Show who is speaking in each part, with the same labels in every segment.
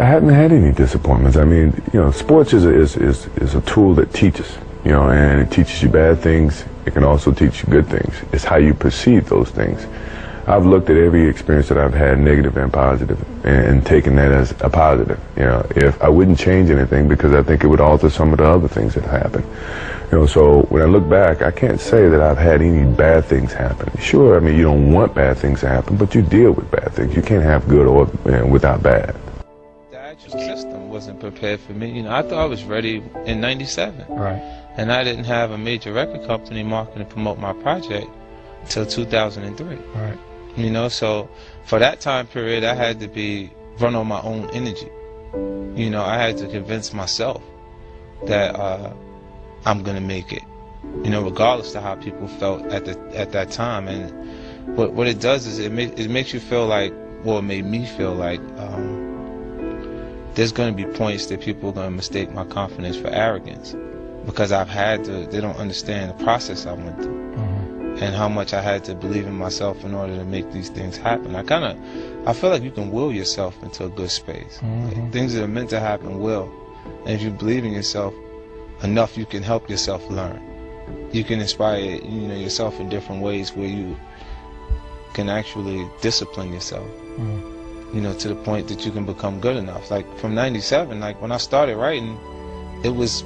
Speaker 1: I hadn't had any disappointments. I mean, sports is a tool that teaches, and it teaches you bad things. It can also teach you good things. It's how you perceive those things. I've looked at every experience that I've had, negative and positive, and taken that as a positive. If I wouldn't change anything because I think it would alter some of the other things that happened. So when I look back, I can't say that I've had any bad things happen. Sure, I mean, you don't want bad things to happen, but you deal with bad things. You can't have good or without bad.
Speaker 2: The actual system wasn't prepared for me. I thought I was ready in '97.
Speaker 3: Right.
Speaker 2: And I didn't have a major record company market and promote my project until 2003.
Speaker 3: Right.
Speaker 2: So for that time period, I had to run on my own energy. I had to convince myself that I'm gonna make it. Regardless of how people felt at that time. And what it does is it makes you feel like, well, it made me feel like there's gonna be points that people are gonna mistake my confidence for arrogance, because they don't understand the process I went through. And how much I had to believe in myself in order to make these things happen. I feel like you can will yourself into a good space. Like, things that are meant to happen will. And if you believe in yourself enough, you can help yourself learn. You can inspire yourself in different ways where you can actually discipline yourself. To the point that you can become good enough. Like from '97, like when I started writing, it was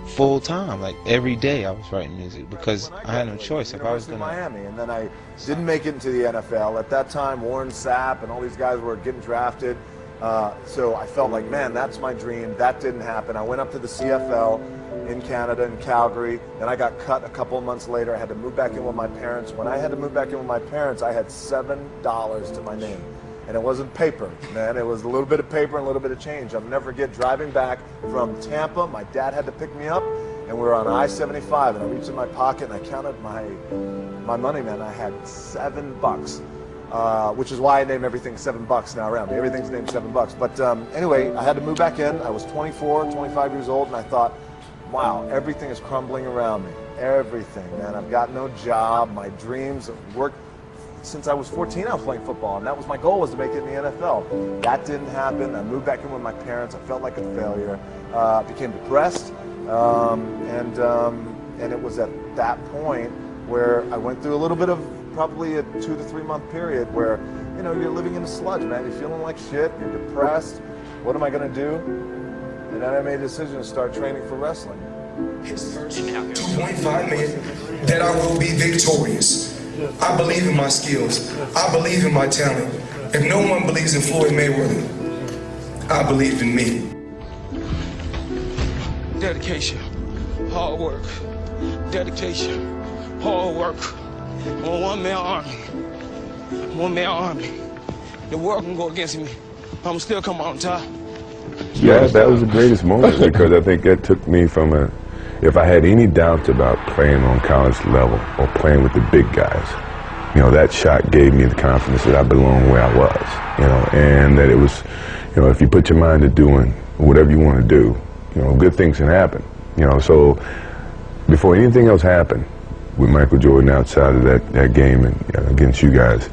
Speaker 2: full time, like every day I was writing music because I had no choice. If I was going to
Speaker 4: Miami, and then I didn't make it into the NFL. At that time, Warren Sapp and all these guys were getting drafted. So I felt like, man, that's my dream. That didn't happen. I went up to the CFL in Canada, in Calgary. Then I got cut a couple of months later. I had to move back in with my parents. When I had to move back in with my parents, I had $7 to my name. And it wasn't paper, man. It was a little bit of paper and a little bit of change. I'll never forget driving back from Tampa. My dad had to pick me up, and we were on I-75, and I reached in my pocket, and I counted my money, man. I had $7, which is why I name everything $7 now around me. Everything's named $7. But anyway, I had to move back in. I was 24, 25 years old, and I thought, wow, everything is crumbling around me. Everything, man. I've got no job. My dreams of work. Since I was 14, I was playing football, and that was my goal, was to make it in the NFL. That didn't happen. I moved back in with my parents. I felt like a failure. Became depressed, and it was at that point where I went through a little bit of probably a 2 to 3 month period where you're living in a sludge, man. You're feeling like shit. You're depressed. What am I going to do? And then I made a decision to start training for wrestling.
Speaker 5: 2.5 million that I will be victorious. I believe in my skills. I believe in my talent. If no one believes in Floyd Mayweather, I believe in me.
Speaker 6: Dedication, hard work. Dedication, hard work. I'm a one-man army. One-man army. The world can go against me. I'm still come on top.
Speaker 1: Yeah, that was the greatest moment because I think that took me from if I had any doubts about playing on college level or playing with the big guys, that shot gave me the confidence that I belonged where I was, and that it was, if you put your mind to doing whatever you want to do, good things can happen, so before anything else happened with Michael Jordan outside of that game and against you guys,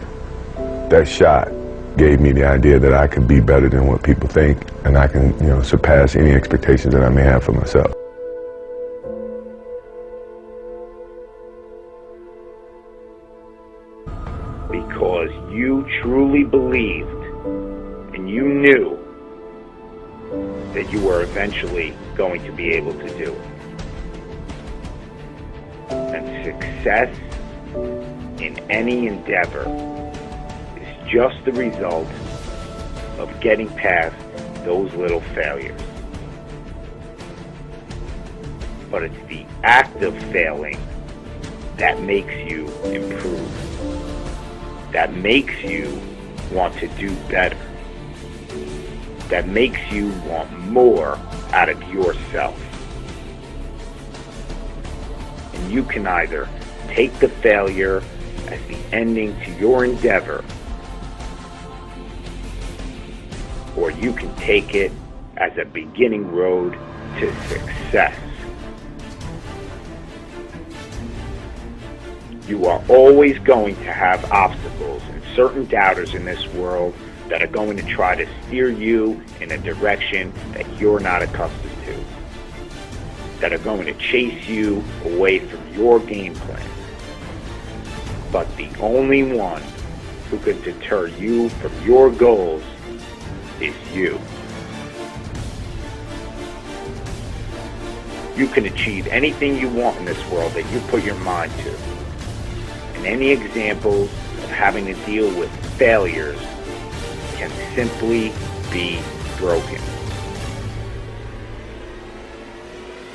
Speaker 1: that shot gave me the idea that I could be better than what people think, and I can, surpass any expectations that I may have for myself.
Speaker 7: Because you truly believed and you knew that you were eventually going to be able to do it. And success in any endeavor is just the result of getting past those little failures. But it's the act of failing that makes you improve. That makes you want to do better. That makes you want more out of yourself. And you can either take the failure as the ending to your endeavor, or you can take it as a beginning road to success. You are always going to have obstacles, and certain doubters in this world that are going to try to steer you in a direction that you're not accustomed to, that are going to chase you away from your game plan. But the only one who can deter you from your goals is you. You can achieve anything you want in this world that you put your mind to. And any examples of having to deal with failures can simply be broken.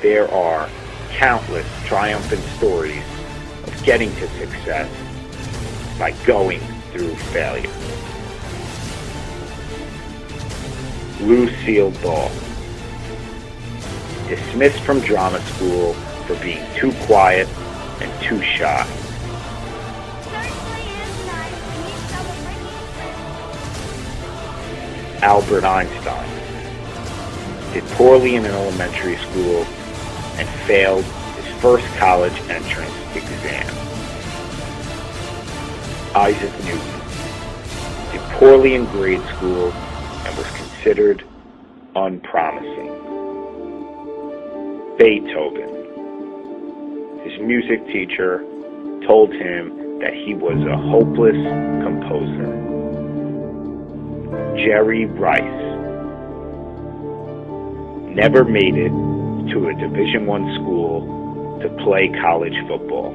Speaker 7: There are countless triumphant stories of getting to success by going through failure. Lucille Ball, dismissed from drama school for being too quiet and too shy. Albert Einstein did poorly in an elementary school and failed his first college entrance exam. Isaac Newton did poorly in grade school and was considered unpromising. Beethoven, his music teacher, told him that he was a hopeless composer. Jerry Rice never made it to a Division I school to play college football.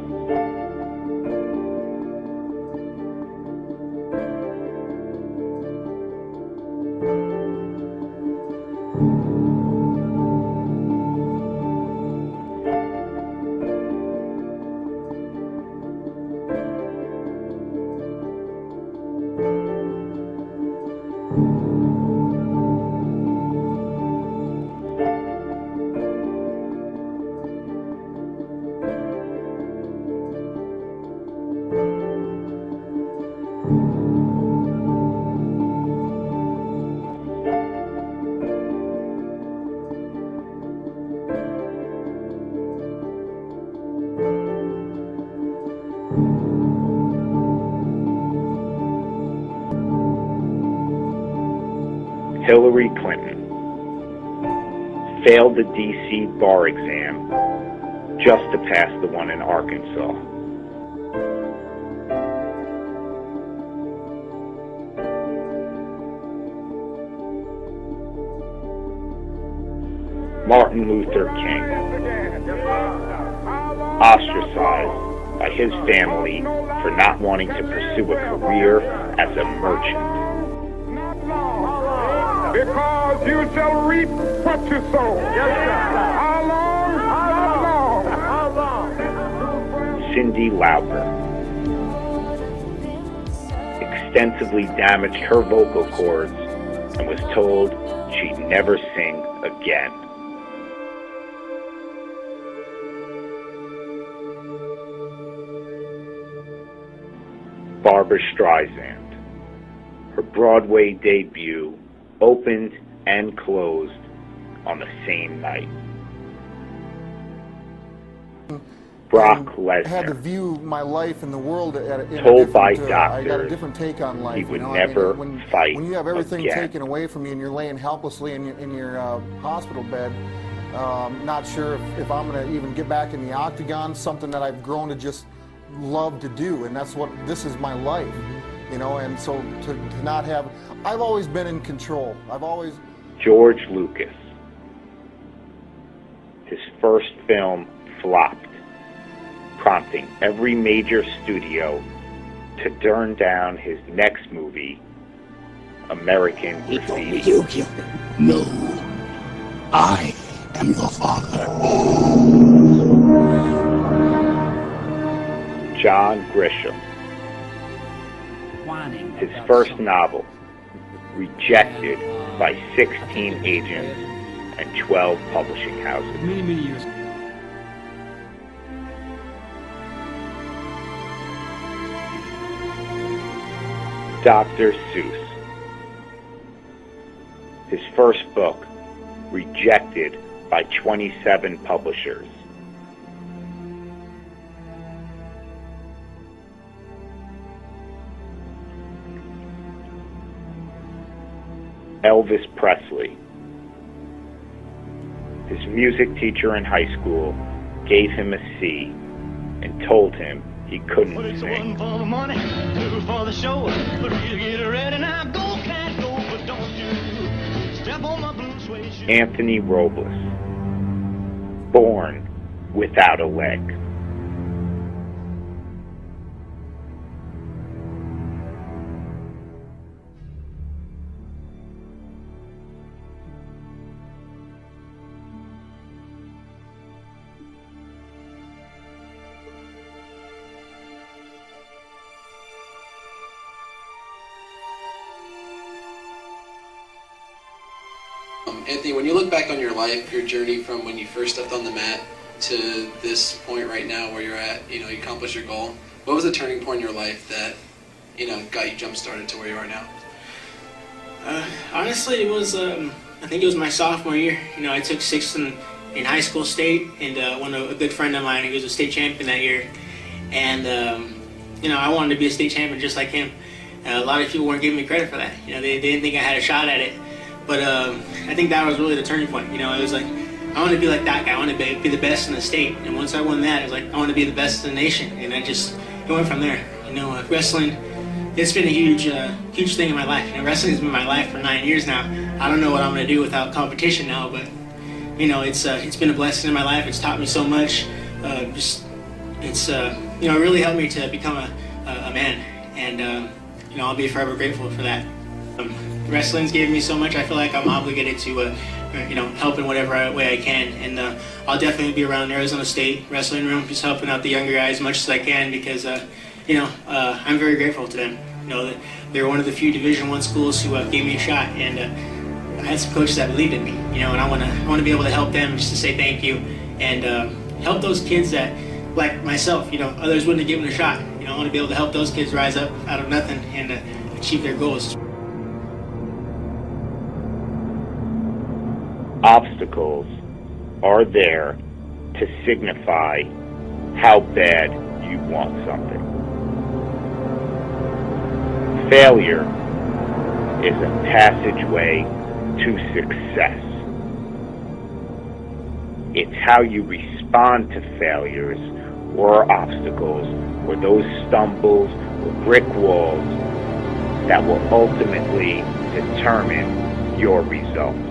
Speaker 7: Hillary Clinton failed the D.C. bar exam just to pass the one in Arkansas. Martin Luther King, ostracized by his family for not wanting to pursue a career as a merchant.
Speaker 3: Because you shall reap what you sow. Yes, sir. How long? How long? How long?
Speaker 7: Cyndi Lauper extensively damaged her vocal cords and was told she'd never sing again. Barbra Streisand, her Broadway debut opened and closed on the same night. Brock Lesnar
Speaker 8: had to view my life in the world
Speaker 7: told by doctors
Speaker 8: I got a different take on life.
Speaker 7: he would never fight
Speaker 8: when you have everything
Speaker 7: again.
Speaker 8: taken away from you and you're laying helplessly in your hospital bed, not sure if I'm going to even get back in the octagon, something that I've grown to just love to do, and this is my life. You know, and so to not have, I've always been in control.
Speaker 7: George Lucas, his first film flopped, prompting every major studio to turn down his next movie, American Graffiti.
Speaker 9: You killed him. No, I am your father.
Speaker 7: John Grisham, his first novel, rejected by 16 agents and 12 publishing houses.
Speaker 6: Many years.
Speaker 7: Dr. Seuss, his first book, rejected by 27 publishers. Elvis Presley. His music teacher in high school gave him a C and told him he couldn't sing.
Speaker 10: One for the money, two for the show. But you get ready now, go, can't go, but don't you step on my blue suede shoe.
Speaker 7: Anthony Robles, born without a leg.
Speaker 11: Anthony, when you look back on your life, your journey from when you first stepped on the mat to this point right now where you're at, you accomplished your goal, what was the turning point in your life that, got you jump-started to where you are now?
Speaker 12: Honestly, it was, I think it was my sophomore year. I took sixth in high school state, and a good friend of mine, he was a state champion that year. And, I wanted to be a state champion just like him. A lot of people weren't giving me credit for that. They didn't think I had a shot at it. But I think that was really the turning point. It was like, I want to be like that guy. I want to be the best in the state. And once I won that, it was like, I want to be the best in the nation. And I just went from there. Wrestling, it's been a huge thing in my life. Wrestling's been my life for 9 years now. I don't know what I'm going to do without competition now, but it's been a blessing in my life. It's taught me so much. It really helped me to become a man. And I'll be forever grateful for that. Wrestling's gave me so much. I feel like I'm obligated to, help in whatever way I can. And I'll definitely be around Arizona State wrestling room, just helping out the younger guys as much as I can because, I'm very grateful to them. They're one of the few Division I schools who gave me a shot, and I had some coaches that believed in me. And I want to be able to help them, just to say thank you, and help those kids that, like myself, others wouldn't have given a shot. I want to be able to help those kids rise up out of nothing and achieve their goals.
Speaker 7: Obstacles are there to signify how bad you want something. Failure is a passageway to success. It's how you respond to failures or obstacles or those stumbles or brick walls that will ultimately determine your results.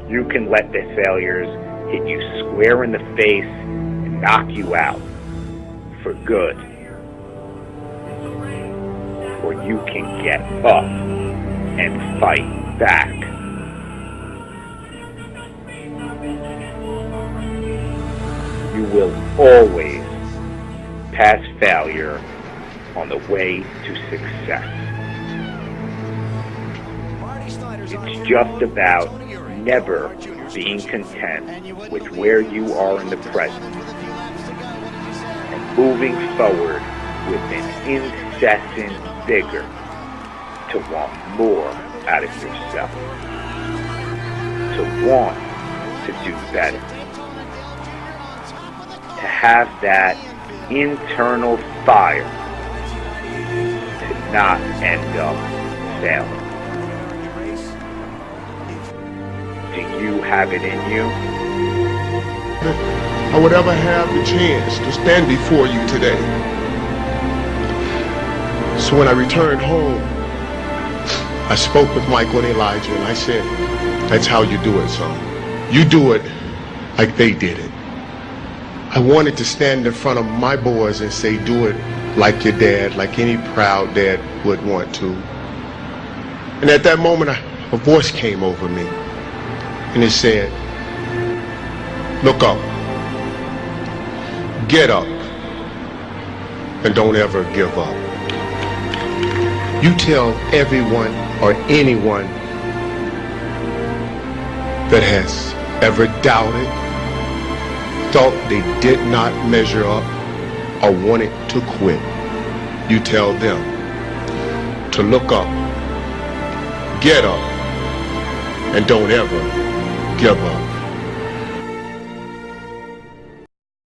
Speaker 7: You can let the failures hit you square in the face and knock you out for good. Or you can get up and fight back. You will always pass failure on the way to success. It's just about never being content with where you are in the present and moving forward with an incessant vigor to want more out of yourself, to want to do better, to have that internal fire to not end up failing. Do you have it in you?
Speaker 13: I would ever have the chance to stand before you today. So when I returned home, I spoke with Michael and Elijah and I said, that's how you do it, son. You do it like they did it. I wanted to stand in front of my boys and say, do it like your dad, like any proud dad would want to. And at that moment, a voice came over me. And it said, look up, get up, and don't ever give up. You tell everyone or anyone that has ever doubted, thought they did not measure up, or wanted to quit, you tell them to look up, get up, and don't ever give up.